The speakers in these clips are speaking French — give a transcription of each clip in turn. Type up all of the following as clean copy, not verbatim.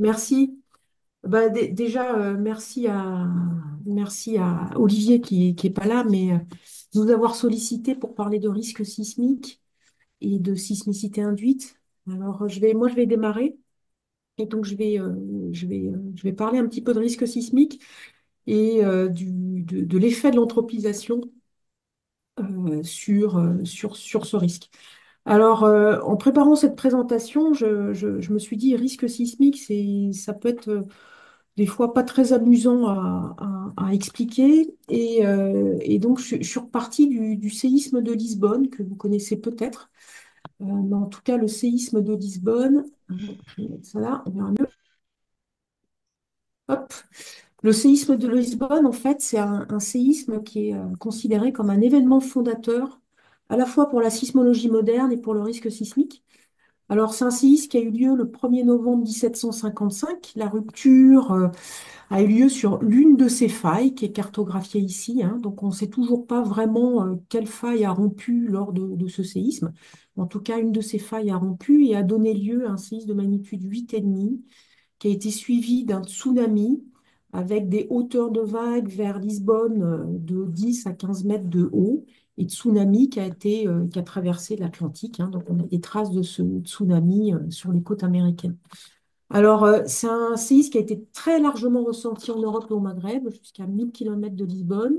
Merci. Déjà, merci à Olivier qui est pas là, mais de nous avoir sollicité pour parler de risque sismique et de sismicité induite. Alors, moi, je vais démarrer. Et donc, je vais parler un petit peu de risque sismique et de l'effet de l'anthropisation sur ce risque. Alors, en préparant cette présentation, je me suis dit, risque sismique, ça peut être des fois pas très amusant à expliquer. Et donc, je suis repartie du séisme de Lisbonne, que vous connaissez peut-être. Mais en tout cas, le séisme de Lisbonne, je vais mettre ça là, on verra mieux. Hop. Le séisme de Lisbonne, en fait, c'est un séisme qui est considéré comme un événement fondateur, à la fois pour la sismologie moderne et pour le risque sismique. Alors, c'est un séisme qui a eu lieu le 1er novembre 1755. La rupture a eu lieu sur l'une de ces failles qui est cartographiée ici, hein. Donc, on ne sait toujours pas vraiment quelle faille a rompu lors de ce séisme. En tout cas, une de ces failles a rompu et a donné lieu à un séisme de magnitude 8,5 qui a été suivi d'un tsunami avec des hauteurs de vagues vers Lisbonne de 10 à 15 mètres de haut et tsunami qui a traversé l'Atlantique, hein. Donc, on a des traces de ce tsunami sur les côtes américaines. Alors, c'est un séisme qui a été très largement ressenti en Europe et au Maghreb, jusqu'à 1000 kilomètres de Lisbonne.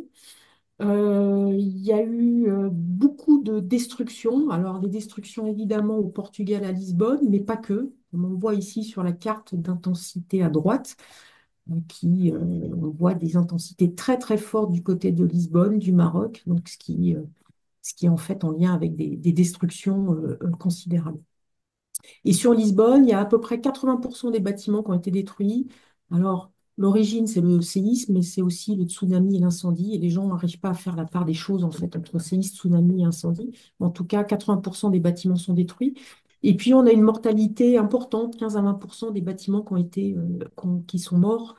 Il y a eu beaucoup de destructions. Alors, des destructions évidemment au Portugal, à Lisbonne, mais pas que. Comme on voit ici sur la carte d'intensité à droite, on voit des intensités très très fortes du côté de Lisbonne, du Maroc, donc ce qui est en fait en lien avec des destructions considérables. Et sur Lisbonne, il y a à peu près 80% des bâtiments qui ont été détruits. Alors, l'origine, c'est le séisme, mais c'est aussi le tsunami et l'incendie. Et les gens n'arrivent pas à faire la part des choses, en fait, entre séisme, tsunami et incendie. En tout cas, 80% des bâtiments sont détruits. Et puis, on a une mortalité importante, 15 à 20% des bâtiments qui sont morts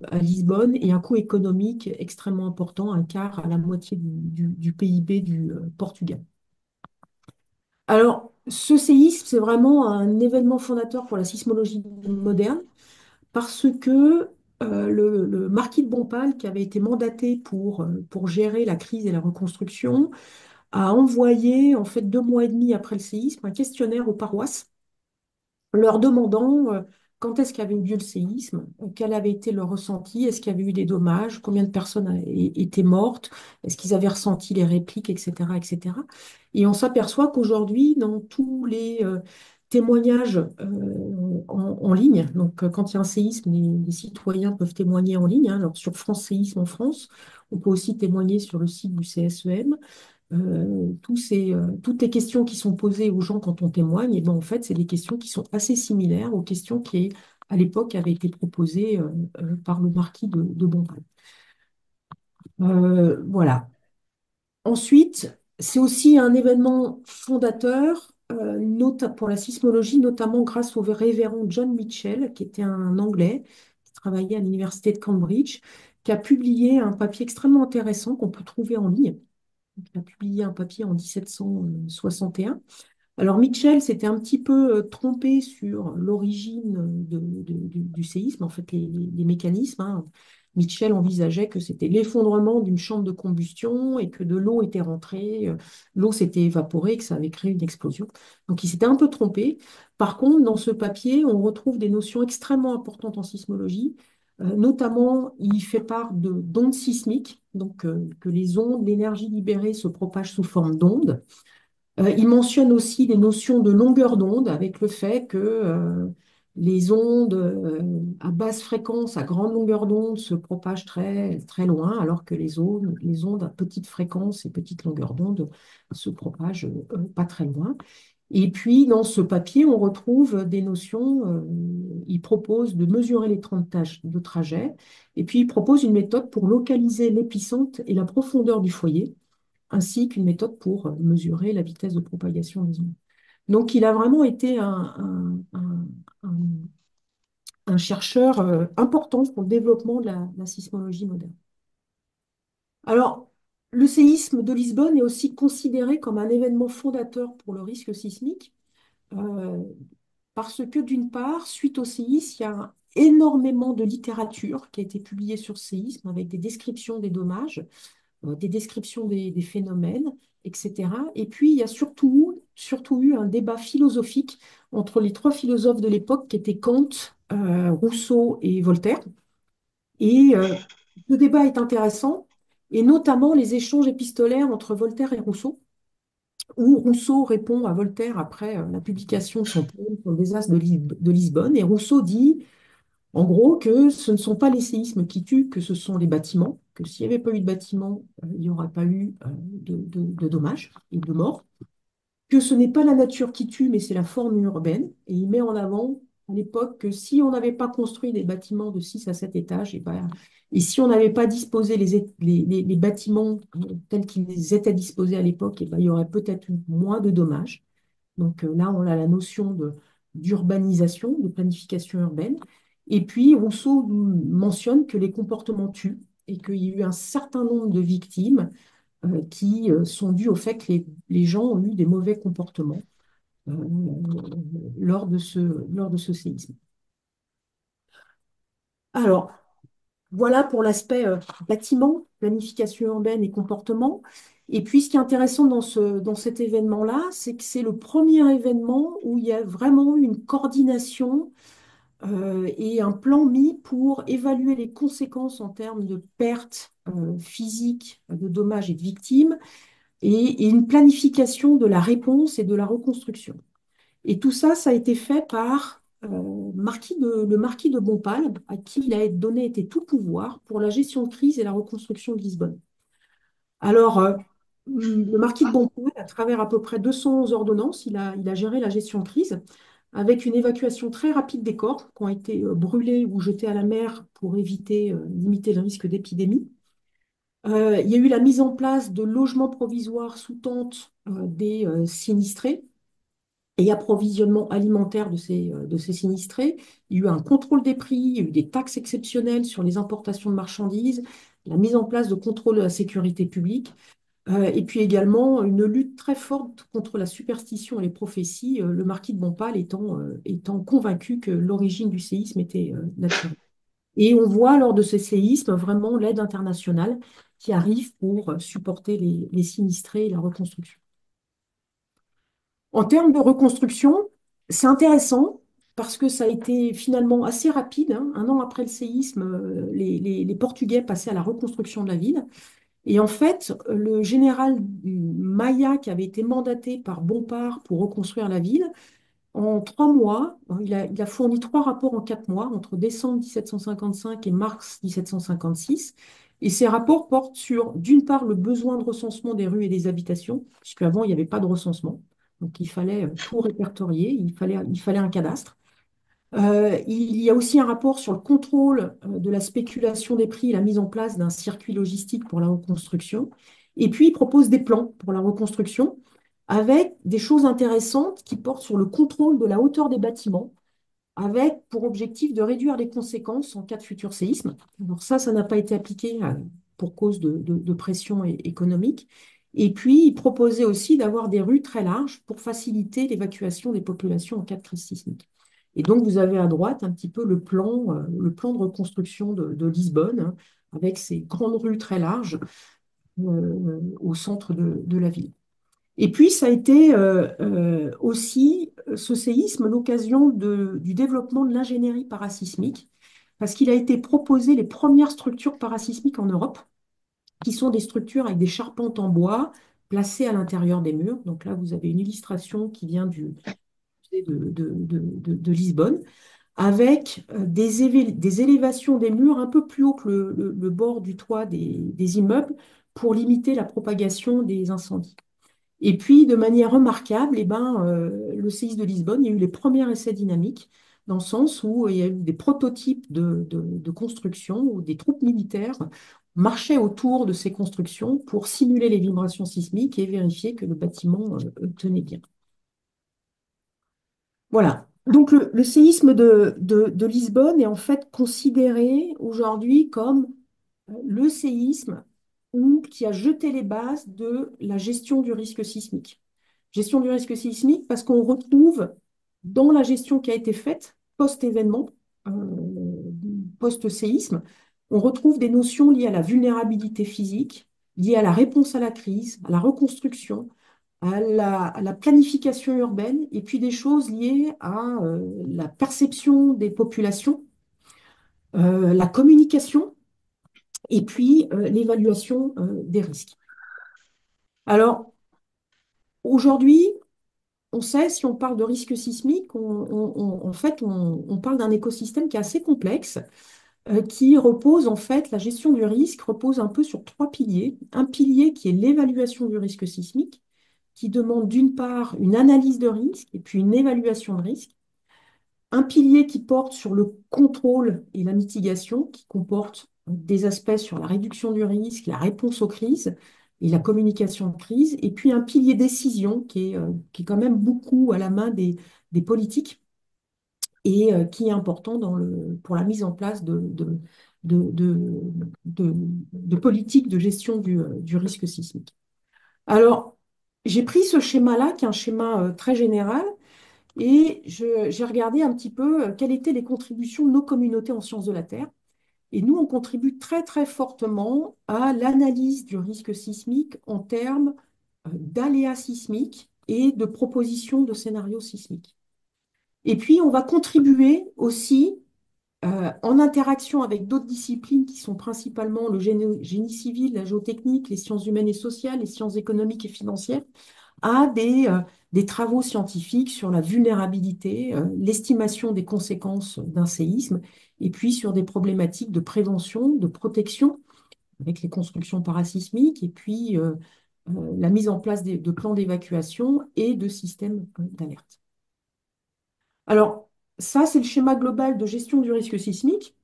à Lisbonne, et un coût économique extrêmement important, un quart à la moitié du PIB du Portugal. Alors, ce séisme, c'est vraiment un événement fondateur pour la sismologie moderne parce que le marquis de Bonpal, qui avait été mandaté pour gérer la crise et la reconstruction, a envoyé, en fait, 2 mois et demi après le séisme, un questionnaire aux paroisses leur demandant quand est-ce qu'avait eu lieu le séisme, quel avait été leur ressenti, est-ce qu'il y avait eu des dommages, combien de personnes étaient mortes, est-ce qu'ils avaient ressenti les répliques, etc., etc. Et on s'aperçoit qu'aujourd'hui, dans tous les témoignages en ligne, donc quand il y a un séisme, les citoyens peuvent témoigner en ligne, hein. Alors sur France Séisme en France, on peut aussi témoigner sur le site du CSEM. Toutes les questions qui sont posées aux gens quand on témoigne, et ben, en fait, c'est des questions qui sont assez similaires aux questions qui, à l'époque, avaient été proposées par le marquis de Bonpland. Voilà. Ensuite, c'est aussi un événement fondateur pour la sismologie, notamment grâce au révérend John Mitchell, qui était un Anglais qui travaillait à l'université de Cambridge, qui a publié un papier extrêmement intéressant qu'on peut trouver en ligne. Il a publié un papier en 1761. Alors Mitchell s'était un petit peu trompé sur l'origine du séisme, en fait les mécanismes, hein. Mitchell envisageait que c'était l'effondrement d'une chambre de combustion et que de l'eau était rentrée, l'eau s'était évaporée et que ça avait créé une explosion. Donc il s'était un peu trompé. Par contre, dans ce papier, on retrouve des notions extrêmement importantes en sismologie. Notamment, il fait part d'ondes sismiques, donc que les ondes, l'énergie libérée se propage sous forme d'ondes. Il mentionne aussi des notions de longueur d'onde avec le fait que les ondes à basse fréquence, à grande longueur d'onde se propagent très, très loin, alors que les ondes à petite fréquence et petite longueur d'onde se propagent pas très loin. Et puis, dans ce papier, on retrouve des notions. Il propose de mesurer les temps de trajet, et puis il propose une méthode pour localiser l'épicentre et la profondeur du foyer, ainsi qu'une méthode pour mesurer la vitesse de propagation des ondes. Donc, il a vraiment été un- un chercheur important pour le développement de la sismologie moderne. Alors, le séisme de Lisbonne est aussi considéré comme un événement fondateur pour le risque sismique. Euh, parce que d'une part, suite au séisme, il y a énormément de littérature qui a été publiée sur le séisme avec des descriptions des dommages, des descriptions des phénomènes, etc. Et puis, il y a surtout eu un débat philosophique entre les trois philosophes de l'époque qui étaient Kant, Rousseau et Voltaire. Et le débat est intéressant, et notamment les échanges épistolaires entre Voltaire et Rousseau, où Rousseau répond à Voltaire après la publication de son poème sur le désastre de Lisbonne, et Rousseau dit, en gros, que ce ne sont pas les séismes qui tuent, que ce sont les bâtiments, que s'il n'y avait pas eu de bâtiments, il n'y aurait pas eu de dommages et de morts, que ce n'est pas la nature qui tue, mais c'est la forme urbaine. Et il met en avant à l'époque que si on n'avait pas construit des bâtiments de 6 à 7 étages, et si on n'avait pas disposé les bâtiments tels qu'ils étaient disposés à l'époque, il y aurait peut-être eu moins de dommages. Donc là, on a la notion d'urbanisation, de planification urbaine. Et puis, Rousseau mentionne que les comportements tuent et qu'il y a eu un certain nombre de victimes qui sont dues au fait que les gens ont eu des mauvais comportements euh, lors de ce séisme. Alors, voilà pour l'aspect bâtiment, planification urbaine et comportement. Et puis, ce qui est intéressant dans cet événement-là, c'est que c'est le premier événement où il y a vraiment eu une coordination et un plan mis pour évaluer les conséquences en termes de pertes physiques, de dommages et de victimes, et une planification de la réponse et de la reconstruction. Et tout ça, ça a été fait par le marquis de Bompal, à qui il a été tout pouvoir pour la gestion de crise et la reconstruction de Lisbonne. Alors, le marquis de Bompal, à travers à peu près 211 ordonnances, il a géré la gestion de crise avec une évacuation très rapide des corps qui ont été brûlés ou jetés à la mer pour limiter le risque d'épidémie. Il y a eu la mise en place de logements provisoires sous tente des sinistrés et approvisionnement alimentaire de ces sinistrés. Il y a eu un contrôle des prix, il y a eu des taxes exceptionnelles sur les importations de marchandises, la mise en place de contrôles de la sécurité publique, et puis également une lutte très forte contre la superstition et les prophéties, le marquis de Bompal étant convaincu que l'origine du séisme était naturelle. Et on voit lors de ces séismes vraiment l'aide internationale qui arrive pour supporter les sinistrés et la reconstruction. En termes de reconstruction, c'est intéressant parce que ça a été finalement assez rapide, hein. Un an après le séisme, les Portugais passaient à la reconstruction de la ville. Et en fait, le général Maia, qui avait été mandaté par Bompard pour reconstruire la ville, en 3 mois, il a fourni 3 rapports en 4 mois, entre décembre 1755 et mars 1756. Et ces rapports portent sur, d'une part, le besoin de recensement des rues et des habitations, puisqu'avant, il n'y avait pas de recensement. Donc, il fallait tout répertorier, il fallait un cadastre. Il y a aussi un rapport sur le contrôle de la spéculation des prix et la mise en place d'un circuit logistique pour la reconstruction. Et puis, il propose des plans pour la reconstruction avec des choses intéressantes qui portent sur le contrôle de la hauteur des bâtiments, avec pour objectif de réduire les conséquences en cas de futur séisme. Alors ça n'a pas été appliqué pour cause de pression économique. Et puis, il proposait aussi d'avoir des rues très larges pour faciliter l'évacuation des populations en cas de crise sismique. Et donc, vous avez à droite un petit peu le plan de reconstruction de Lisbonne, hein, avec ces grandes rues très larges au centre de la ville. Et puis, ça a été aussi, ce séisme, l'occasion du développement de l'ingénierie parasismique, parce qu'il a été proposé les premières structures parasismiques en Europe, qui sont des structures avec des charpentes en bois placées à l'intérieur des murs. Donc là, vous avez une illustration qui vient de Lisbonne, avec des élévations des murs un peu plus haut que le bord du toit des immeubles pour limiter la propagation des incendies. Et puis, de manière remarquable, le séisme de Lisbonne, il y a eu les premiers essais dynamiques, dans le sens où il y a eu des prototypes de construction où des troupes militaires marchaient autour de ces constructions pour simuler les vibrations sismiques et vérifier que le bâtiment tenait bien. Voilà. Donc, le séisme de Lisbonne est en fait considéré aujourd'hui comme le séisme qui a jeté les bases de la gestion du risque sismique. Gestion du risque sismique parce qu'on retrouve dans la gestion qui a été faite post-événement, euh, post-séisme, on retrouve des notions liées à la vulnérabilité physique, liées à la réponse à la crise, à la reconstruction, à la planification urbaine, et puis des choses liées à la perception des populations, la communication, et puis l'évaluation des risques. Alors, aujourd'hui, on sait, si on parle de risque sismique, en fait, on parle d'un écosystème qui est assez complexe, qui repose, en fait, la gestion du risque repose un peu sur trois piliers. Un pilier qui est l'évaluation du risque sismique, qui demande d'une part une analyse de risque et puis une évaluation de risque. Un pilier qui porte sur le contrôle et la mitigation, qui comporte des aspects sur la réduction du risque, la réponse aux crises et la communication de crise. Et puis un pilier décision qui est quand même beaucoup à la main des politiques et qui est important pour la mise en place de, de, de politiques de gestion du risque sismique. Alors, j'ai pris ce schéma-là, qui est un schéma très général, et j'ai regardé un petit peu quelles étaient les contributions de nos communautés en sciences de la Terre. Et nous, on contribue très, très fortement à l'analyse du risque sismique en termes d'aléas sismiques et de propositions de scénarios sismiques. Et puis, on va contribuer aussi en interaction avec d'autres disciplines qui sont principalement le génie civil, la géotechnique, les sciences humaines et sociales, les sciences économiques et financières, à des travaux scientifiques sur la vulnérabilité, l'estimation des conséquences d'un séisme, et puis sur des problématiques de prévention, de protection, avec les constructions parasismiques, et puis la mise en place de plans d'évacuation et de systèmes d'alerte. Alors, ça, c'est le schéma global de gestion du risque sismique.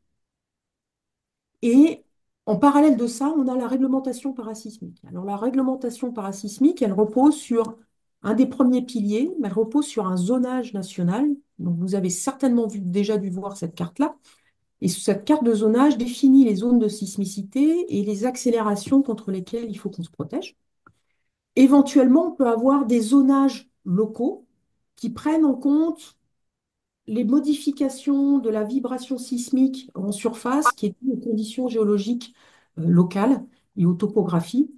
Et en parallèle de ça, on a la réglementation parasismique. Alors la réglementation parasismique, elle repose sur un des premiers piliers, mais elle repose sur un zonage national. Donc vous avez certainement déjà dû voir cette carte-là. Et cette carte de zonage définit les zones de sismicité et les accélérations contre lesquelles il faut qu'on se protège. Éventuellement, on peut avoir des zonages locaux qui prennent en compte les modifications de la vibration sismique en surface qui est due aux conditions géologiques locales et aux topographies,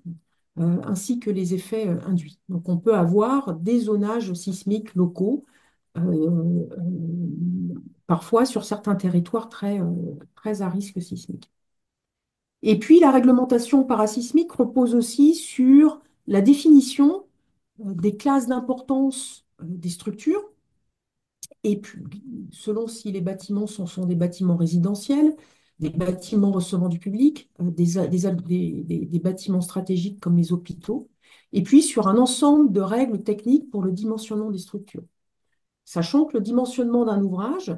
ainsi que les effets induits. Donc on peut avoir des zonages sismiques locaux, parfois sur certains territoires très à risque sismique. Et puis la réglementation parasismique repose aussi sur la définition des classes d'importance des structures et puis, selon si les bâtiments sont des bâtiments résidentiels, des bâtiments recevant du public, des bâtiments stratégiques comme les hôpitaux, et puis sur un ensemble de règles techniques pour le dimensionnement des structures. Sachant que le dimensionnement d'un ouvrage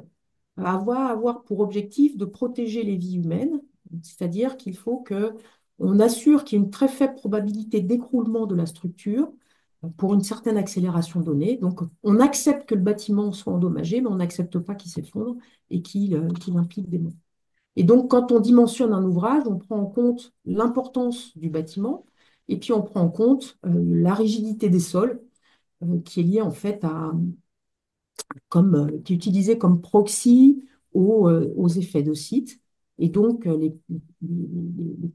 va avoir pour objectif de protéger les vies humaines, c'est-à-dire qu'il faut qu'on assure qu'il y ait une très faible probabilité d'écroulement de la structure pour une certaine accélération donnée. Donc, on accepte que le bâtiment soit endommagé, mais on n'accepte pas qu'il s'effondre et qu'il implique des morts. Et donc, quand on dimensionne un ouvrage, on prend en compte l'importance du bâtiment et puis on prend en compte la rigidité des sols qui est liée en fait qui est utilisé comme proxy aux effets de site. Et donc, les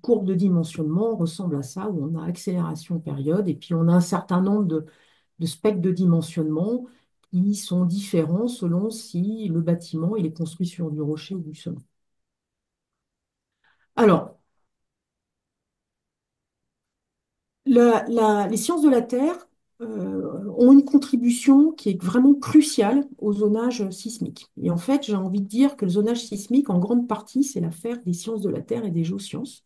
courbes de dimensionnement ressemblent à ça, où on a accélération période, et puis on a un certain nombre de spectres de dimensionnement qui sont différents selon si le bâtiment il est construit sur du rocher ou du sol. Alors, les sciences de la Terre ont une contribution qui est vraiment cruciale au zonage sismique. Et en fait, j'ai envie de dire que le zonage sismique, en grande partie, c'est l'affaire des sciences de la Terre et des géosciences.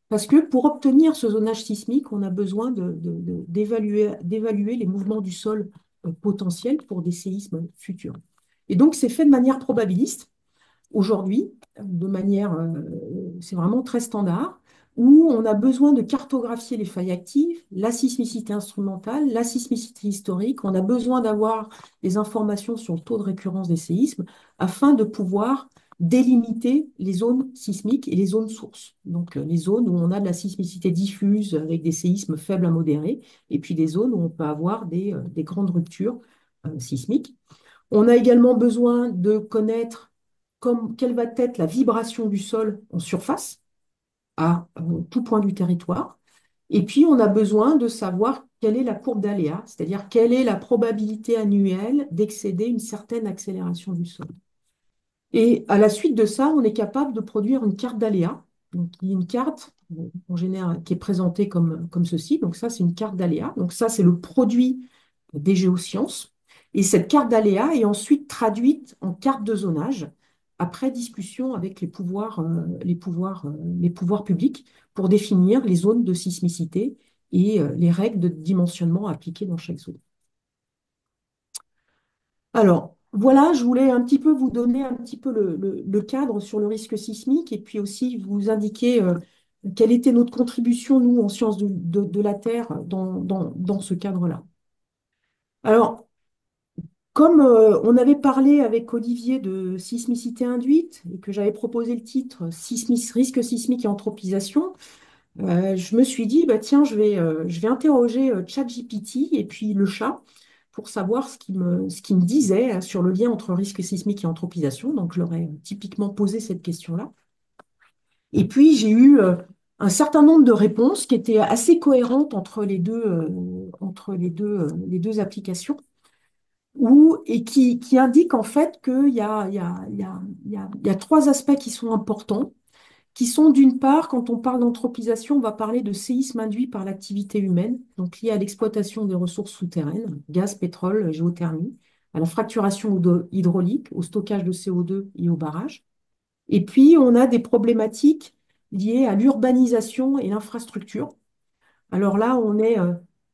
Parce que pour obtenir ce zonage sismique, on a besoin d'évaluer les mouvements du sol potentiels pour des séismes futurs. Et donc, c'est fait de manière probabiliste aujourd'hui, c'est vraiment très standard, où on a besoin de cartographier les failles actives, la sismicité instrumentale, la sismicité historique. On a besoin d'avoir des informations sur le taux de récurrence des séismes afin de pouvoir délimiter les zones sismiques et les zones sources. Donc, les zones où on a de la sismicité diffuse avec des séismes faibles à modérés, et puis des zones où on peut avoir des grandes ruptures sismiques. On a également besoin de connaître quelle va être la vibration du sol en surface à tout point du territoire. Et puis, on a besoin de savoir quelle est la courbe d'aléa, c'est-à-dire quelle est la probabilité annuelle d'excéder une certaine accélération du sol. Et à la suite de ça, on est capable de produire une carte d'aléa. Donc, il y a une carte en général qui est présentée comme ceci. Donc, ça, c'est une carte d'aléa. Donc, ça, c'est le produit des géosciences. Et cette carte d'aléa est ensuite traduite en carte de zonage après discussion avec les pouvoirs publics pour définir les zones de sismicité et les règles de dimensionnement appliquées dans chaque zone. Alors, voilà, je voulais un petit peu vous donner un petit peu le cadre sur le risque sismique et puis aussi vous indiquer quelle était notre contribution, nous, en sciences de la Terre, dans ce cadre-là. Alors, comme on avait parlé avec Olivier de sismicité induite et que j'avais proposé le titre Risque sismique et anthropisation, je me suis dit, bah, tiens, je vais interroger ChatGPT et puis le chat pour savoir ce qu'il me disait sur le lien entre risque sismique et anthropisation. Donc, je leur ai typiquement posé cette question-là. Et puis, j'ai eu un certain nombre de réponses qui étaient assez cohérentes entre les deux applications et qui indiquent en fait qu'il y a trois aspects qui sont importants qui sont d'une part, quand on parle d'anthropisation, on va parler de séisme induit par l'activité humaine, donc lié à l'exploitation des ressources souterraines, gaz, pétrole, géothermie, à la fracturation hydraulique, au stockage de CO2 et au barrage. Et puis, on a des problématiques liées à l'urbanisation et l'infrastructure. Alors là, on est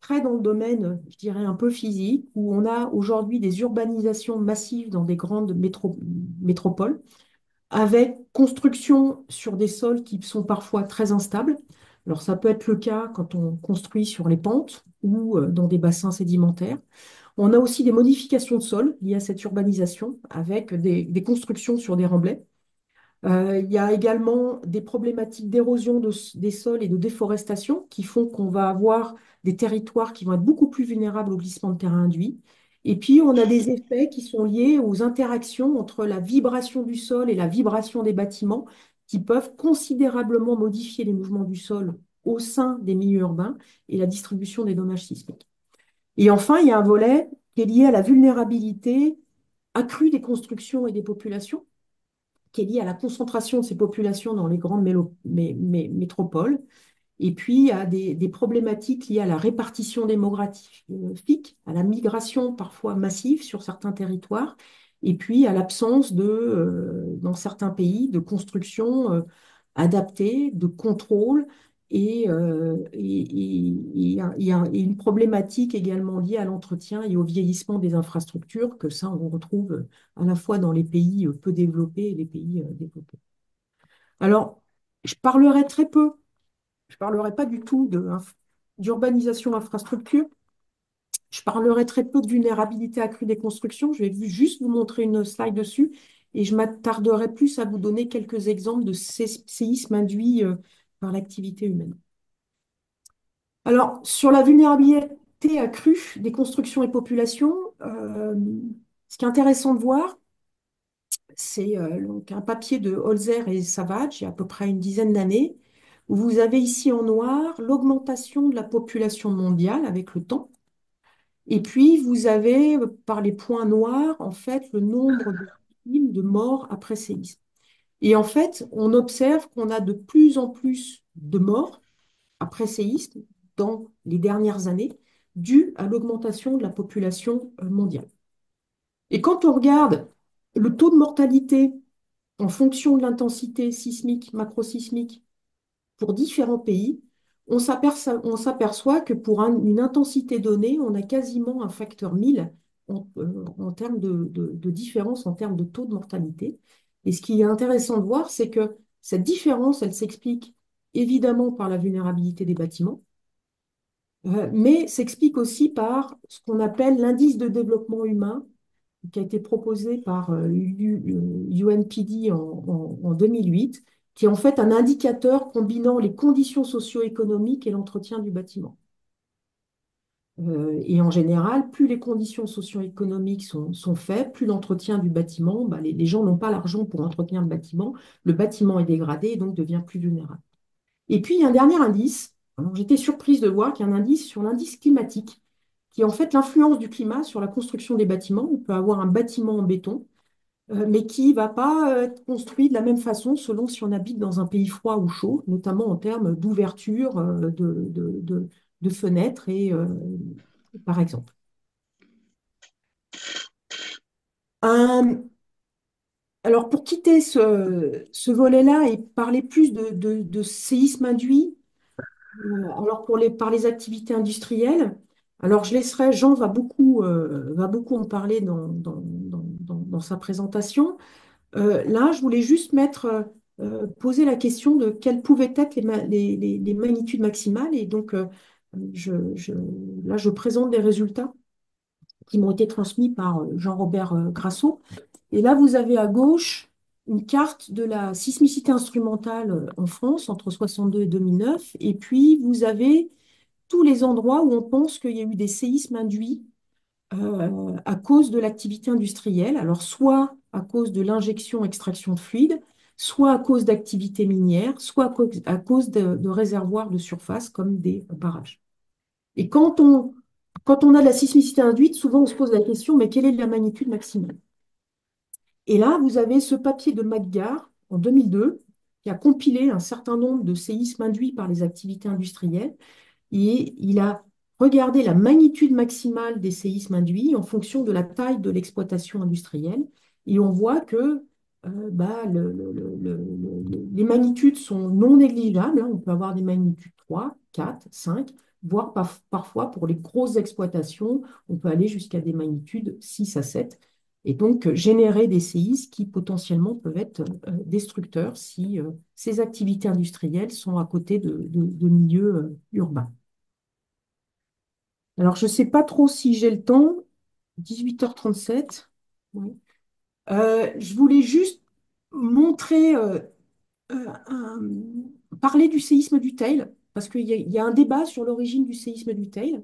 très dans le domaine, je dirais, un peu physique, où on a aujourd'hui des urbanisations massives dans des grandes métropoles avec construction sur des sols qui sont parfois très instables. Alors ça peut être le cas quand on construit sur les pentes ou dans des bassins sédimentaires. On a aussi des modifications de sol liées à cette urbanisation avec des constructions sur des remblais. Il y a également des problématiques d'érosion des sols et de déforestation qui font qu'on va avoir des territoires qui vont être beaucoup plus vulnérables au glissement de terrain induit. Et puis, on a des effets qui sont liés aux interactions entre la vibration du sol et la vibration des bâtiments qui peuvent considérablement modifier les mouvements du sol au sein des milieux urbains et la distribution des dommages sismiques. Et enfin, il y a un volet qui est lié à la vulnérabilité accrue des constructions et des populations qui est lié à la concentration de ces populations dans les grandes métropoles, et puis à des problématiques liées à la répartition démographique, à la migration parfois massive sur certains territoires, et puis à l'absence dans certains pays, de construction adaptée, de contrôle, et une problématique également liée à l'entretien et au vieillissement des infrastructures, que ça, on retrouve à la fois dans les pays peu développés et les pays développés. Alors, je parlerai très peu, je ne parlerai pas du tout d'urbanisation infrastructure, je parlerai très peu de vulnérabilité accrue des constructions, je vais juste vous montrer une slide dessus et je m'attarderai plus à vous donner quelques exemples de séismes induits par l'activité humaine. Alors, sur la vulnérabilité accrue des constructions et populations, ce qui est intéressant de voir, c'est donc un papier de Holzer et Savage, il y a à peu près une dizaine d'années, où vous avez ici en noir l'augmentation de la population mondiale avec le temps. Et puis, vous avez, par les points noirs, en fait, le nombre de victimes, de morts après séisme. Et en fait, on observe qu'on a de plus en plus de morts après séisme dans les dernières années, dû à l'augmentation de la population mondiale. Et quand on regarde le taux de mortalité en fonction de l'intensité sismique, macrosismique, pour différents pays, on s'aperçoit que pour une intensité donnée, on a quasiment un facteur 1000 en termes de différence, en termes de taux de mortalité. Et ce qui est intéressant de voir, c'est que cette différence, elle s'explique évidemment par la vulnérabilité des bâtiments, mais s'explique aussi par ce qu'on appelle l'indice de développement humain, qui a été proposé par UNPD en 2008, qui est en fait un indicateur combinant les conditions socio-économiques et l'entretien du bâtiment. Et en général, plus les conditions socio-économiques sont faibles, plus l'entretien du bâtiment, bah, les gens n'ont pas l'argent pour entretenir le bâtiment est dégradé et donc devient plus vulnérable. Et puis, il y a un dernier indice. Alors, j'étais surprise de voir qu'il y a un indice sur l'indice climatique, qui est en fait l'influence du climat sur la construction des bâtiments. On peut avoir un bâtiment en béton, mais qui ne va pas être construit de la même façon selon si on habite dans un pays froid ou chaud, notamment en termes d'ouverture de fenêtres, par exemple. Un- alors, pour quitter ce volet-là et parler plus de séisme induit, alors par les activités industrielles, alors je laisserai, Jean va beaucoup en parler dans sa présentation. Là, je voulais juste poser la question de quelles pouvaient être les magnitudes maximales. Et donc, là, je présente les résultats qui m'ont été transmis par Jean-Robert Grasso. Et là, vous avez à gauche une carte de la sismicité instrumentale en France entre 62 et 2009. Et puis, vous avez tous les endroits où on pense qu'il y a eu des séismes induits à cause de l'activité industrielle. Alors, soit à cause de l'injection-extraction de fluides, soit à cause d'activités minières, soit à cause de réservoirs de surface comme des barrages. Et quand on a de la sismicité induite, souvent on se pose la question, mais quelle est la magnitude maximale? Et là, vous avez ce papier de McGar en 2002 qui a compilé un certain nombre de séismes induits par les activités industrielles et il a regardé la magnitude maximale des séismes induits en fonction de la taille de l'exploitation industrielle. Et on voit que les magnitudes sont non négligeables, hein. On peut avoir des magnitudes 3, 4, 5, voire parfois pour les grosses exploitations, on peut aller jusqu'à des magnitudes 6 à 7. Et donc générer des séismes qui potentiellement peuvent être destructeurs si ces activités industrielles sont à côté de milieux urbains. Alors, je ne sais pas trop si j'ai le temps. 18h37. Oui. Je voulais juste montrer, parler du séisme du Teil, parce qu'il y a un débat sur l'origine du séisme du Teil.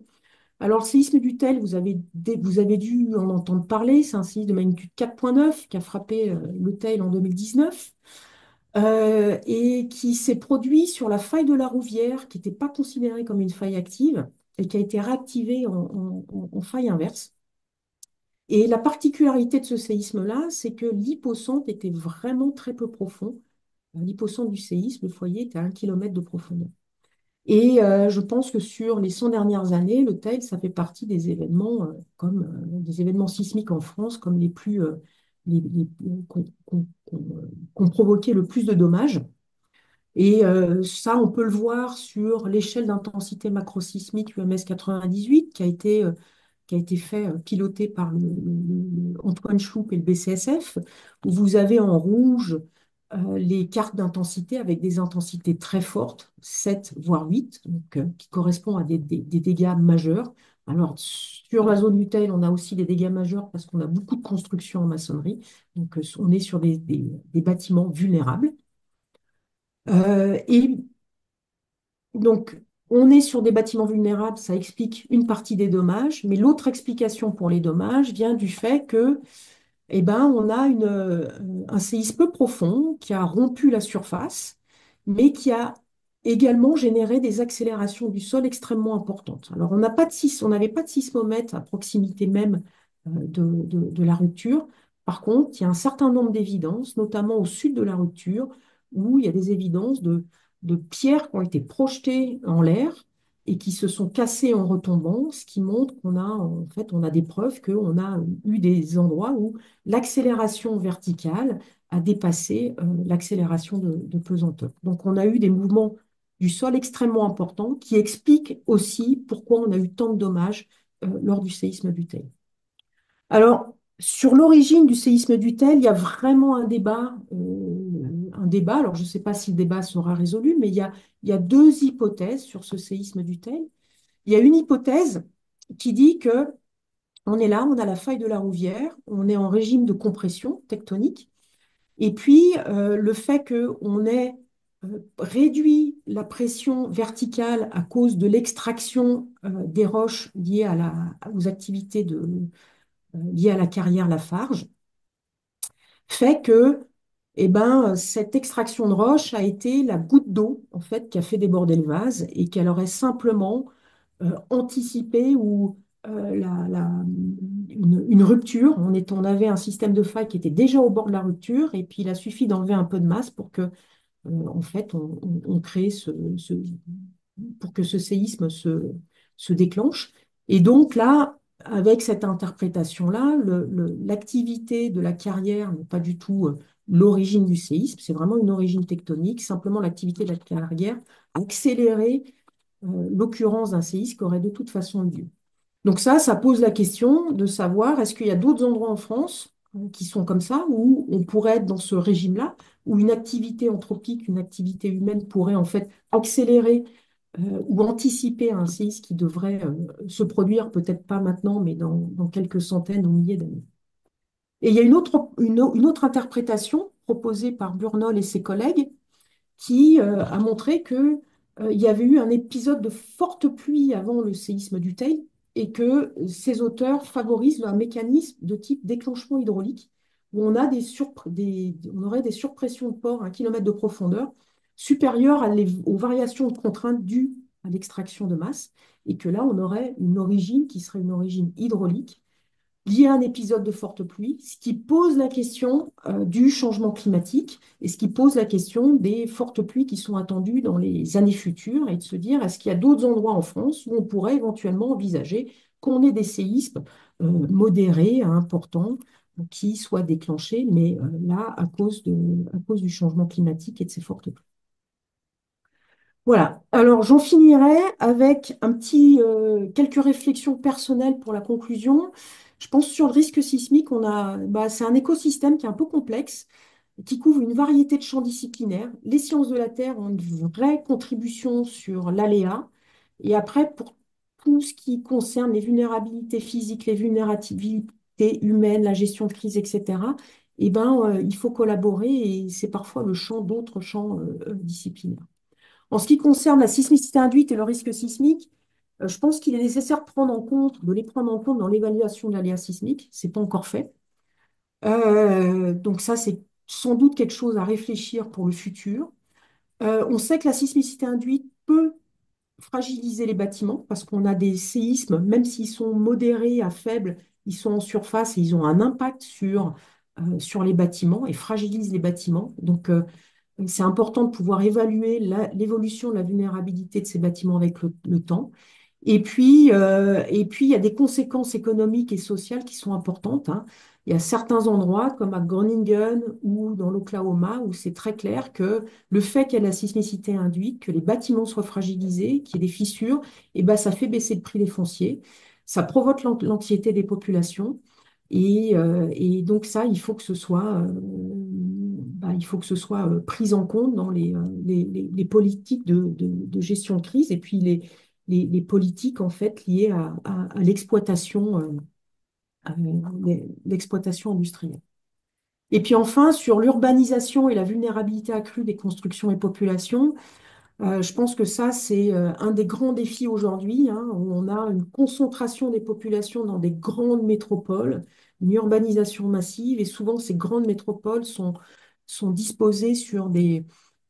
Alors, le séisme du Teil, vous avez dû en entendre parler. C'est un séisme de magnitude 4,9 qui a frappé le Teil en 2019 et qui s'est produit sur la faille de la Rouvière, qui n'était pas considérée comme une faille active et qui a été réactivée en faille inverse. Et la particularité de ce séisme-là, c'est que l'hypocentre était vraiment très peu profond. L'hypocentre du séisme, le foyer, était à 1 kilomètre de profondeur. Et je pense que sur les 100 dernières années, le TEL, ça fait partie des événements des événements sismiques en France comme les plus qui ont provoqué le plus de dommages. Et ça, on peut le voir sur l'échelle d'intensité macrosismique UMS 98 qui a été fait, piloté par Antoine Schloup et le BCSF, où vous avez en rouge les cartes d'intensité avec des intensités très fortes, 7 voire 8, donc, qui correspondent à des dégâts majeurs. Alors, sur la zone du Teil, on a aussi des dégâts majeurs parce qu'on a beaucoup de constructions en maçonnerie. Donc, on est sur des bâtiments vulnérables. Et donc, on est sur des bâtiments vulnérables, ça explique une partie des dommages, mais l'autre explication pour les dommages vient du fait que eh ben, on a un séisme peu profond qui a rompu la surface, mais qui a également généré des accélérations du sol extrêmement importantes. Alors, on n'avait pas de sismomètre à proximité même de la rupture. Par contre, il y a un certain nombre d'évidences, notamment au sud de la rupture, où il y a des évidences de pierres qui ont été projetées en l'air et qui se sont cassées en retombant, ce qui montre en fait, on a des preuves qu'on a eu des endroits où l'accélération verticale a dépassé l'accélération de pesanteur. Donc, on a eu des mouvements du sol extrêmement importants qui expliquent aussi pourquoi on a eu tant de dommages lors du séisme du Teil. Alors, sur l'origine du séisme du Teil, il y a vraiment un débat. Alors, je ne sais pas si le débat sera résolu, mais il y a deux hypothèses sur ce séisme du Teil. Il y a une hypothèse qui dit que on est là, on a la faille de la Rouvière, on est en régime de compression tectonique, et puis le fait qu'on ait réduit la pression verticale à cause de l'extraction des roches liées aux activités liées à la carrière Lafarge, fait que cette extraction de roche a été la goutte d'eau en fait, qui a fait déborder le vase et qu'elle aurait simplement anticipé ou une rupture. On avait un système de faille qui était déjà au bord de la rupture et puis il a suffi d'enlever un peu de masse pour que en fait, on crée pour que ce séisme se déclenche. Et donc là, avec cette interprétation-là, l'activité de la carrière n'est pas du tout l'origine du séisme, c'est vraiment une origine tectonique. Simplement, l'activité de la carrière a accéléré l'occurrence d'un séisme qui aurait de toute façon eu lieu. Donc ça pose la question de savoir est-ce qu'il y a d'autres endroits en France qui sont comme ça, où on pourrait être dans ce régime-là, où une activité anthropique, une activité humaine pourrait en fait accélérer ou anticiper un séisme qui devrait se produire, peut-être pas maintenant, mais dans quelques centaines ou milliers d'années. Et il y a une autre interprétation proposée par Burnol et ses collègues, qui a montré que, il y avait eu un épisode de forte pluie avant le séisme du Teil et que ces auteurs favorisent un mécanisme de type déclenchement hydraulique où on aurait des surpressions de pores à 1 kilomètre de profondeur supérieures aux variations de contraintes dues à l'extraction de masse et que là, on aurait une origine qui serait une origine hydraulique lié à un épisode de forte pluie, ce qui pose la question du changement climatique et ce qui pose la question des fortes pluies qui sont attendues dans les années futures et de se dire, est-ce qu'il y a d'autres endroits en France où on pourrait éventuellement envisager qu'on ait des séismes modérés à importants qui soient déclenchés, mais là, à cause du changement climatique et de ces fortes pluies. Voilà. Alors, j'en finirai avec quelques réflexions personnelles pour la conclusion. Je pense sur le risque sismique, c'est un écosystème qui est un peu complexe, qui couvre une variété de champs disciplinaires. Les sciences de la Terre ont une vraie contribution sur l'aléa. Et après, pour tout ce qui concerne les vulnérabilités physiques, les vulnérabilités humaines, la gestion de crise, etc., il faut collaborer et c'est parfois le champ d'autres champs disciplinaires. En ce qui concerne la sismicité induite et le risque sismique, je pense qu'il est nécessaire de les prendre en compte dans l'évaluation de l'aléa sismique. Ce n'est pas encore fait. Donc ça, c'est sans doute quelque chose à réfléchir pour le futur. On sait que la sismicité induite peut fragiliser les bâtiments parce qu'on a des séismes, même s'ils sont modérés à faibles, ils sont en surface et ils ont un impact sur les bâtiments et fragilisent les bâtiments. Donc, c'est important de pouvoir évaluer l'évolution de la vulnérabilité de ces bâtiments avec le temps. Et puis, il y a des conséquences économiques et sociales qui sont importantes, hein. Il y a certains endroits, comme à Groningen ou dans l'Oklahoma, où c'est très clair que le fait qu'il y ait de la sismicité induite, que les bâtiments soient fragilisés, qu'il y ait des fissures, ça fait baisser le prix des fonciers. Ça provoque l'anxiété des populations. Et donc ça, il faut que ce soit pris en compte dans les politiques de gestion de crise et puis les politiques en fait liées à l'exploitation industrielle. Et puis enfin, sur l'urbanisation et la vulnérabilité accrue des constructions et populations, je pense que ça, c'est un des grands défis aujourd'hui, hein, où on a une concentration des populations dans des grandes métropoles, une urbanisation massive, et souvent ces grandes métropoles sont disposées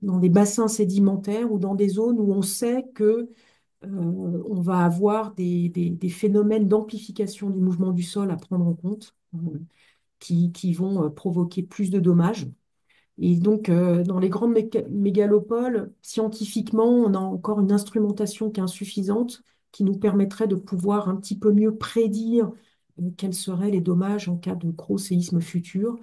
dans des bassins sédimentaires ou dans des zones où on sait que on va avoir des phénomènes d'amplification du mouvement du sol à prendre en compte, qui vont provoquer plus de dommages. Et donc, dans les grandes mégalopoles, scientifiquement, on a encore une instrumentation qui est insuffisante, qui nous permettrait de pouvoir un petit peu mieux prédire quels seraient les dommages en cas de gros séismes futurs,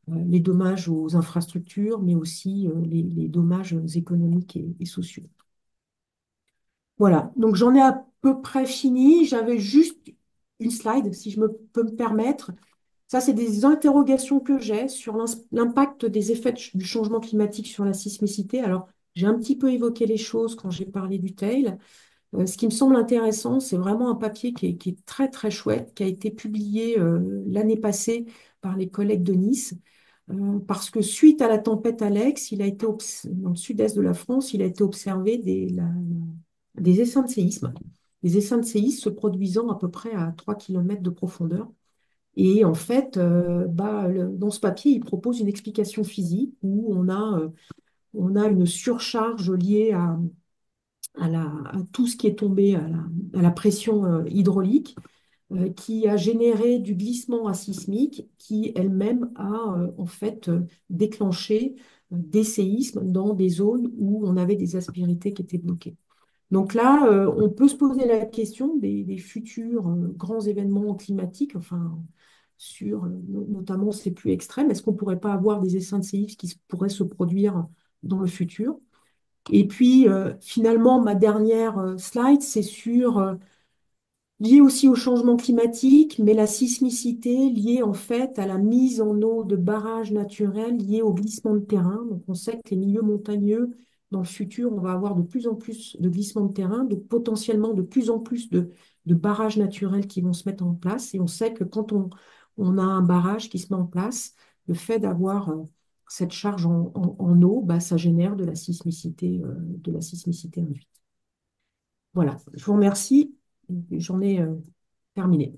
les dommages aux infrastructures, mais aussi les dommages économiques et sociaux. Voilà, donc j'en ai à peu près fini. J'avais juste une slide, si je peux me permettre. Ça, c'est des interrogations que j'ai sur l'impact des effets du changement climatique sur la sismicité. Alors, j'ai un petit peu évoqué les choses quand j'ai parlé du TAIL. Ce qui me semble intéressant, c'est vraiment un papier qui est très, très chouette, qui a été publié l'année passée par les collègues de Nice, parce que suite à la tempête Alex, dans le sud-est de la France, il a été observé des essaims de séisme. Des essaims de séisme se produisant à peu près à 3 km de profondeur. Et en fait, dans ce papier, il propose une explication physique où on a une surcharge liée à tout ce qui est tombé à la pression hydraulique qui a généré du glissement asismique qui elle-même a en fait déclenché des séismes dans des zones où on avait des aspérités qui étaient bloquées. Donc là, on peut se poser la question des futurs grands événements climatiques, enfin, notamment ces plus extrêmes. Est-ce qu'on ne pourrait pas avoir des essaims de séismes qui pourraient se produire dans le futur? Et puis, finalement, ma dernière slide, c'est sur lié aussi au changement climatique, mais la sismicité liée en fait à la mise en eau de barrages naturels liés au glissement de terrain. Donc on sait que les milieux montagneux, dans le futur, on va avoir de plus en plus de glissements de terrain, donc potentiellement de plus en plus de barrages naturels qui vont se mettre en place. Et on sait que quand on a un barrage qui se met en place, le fait d'avoir cette charge en eau, bah, ça génère de la sismicité induite. Voilà, je vous remercie. J'en ai terminé.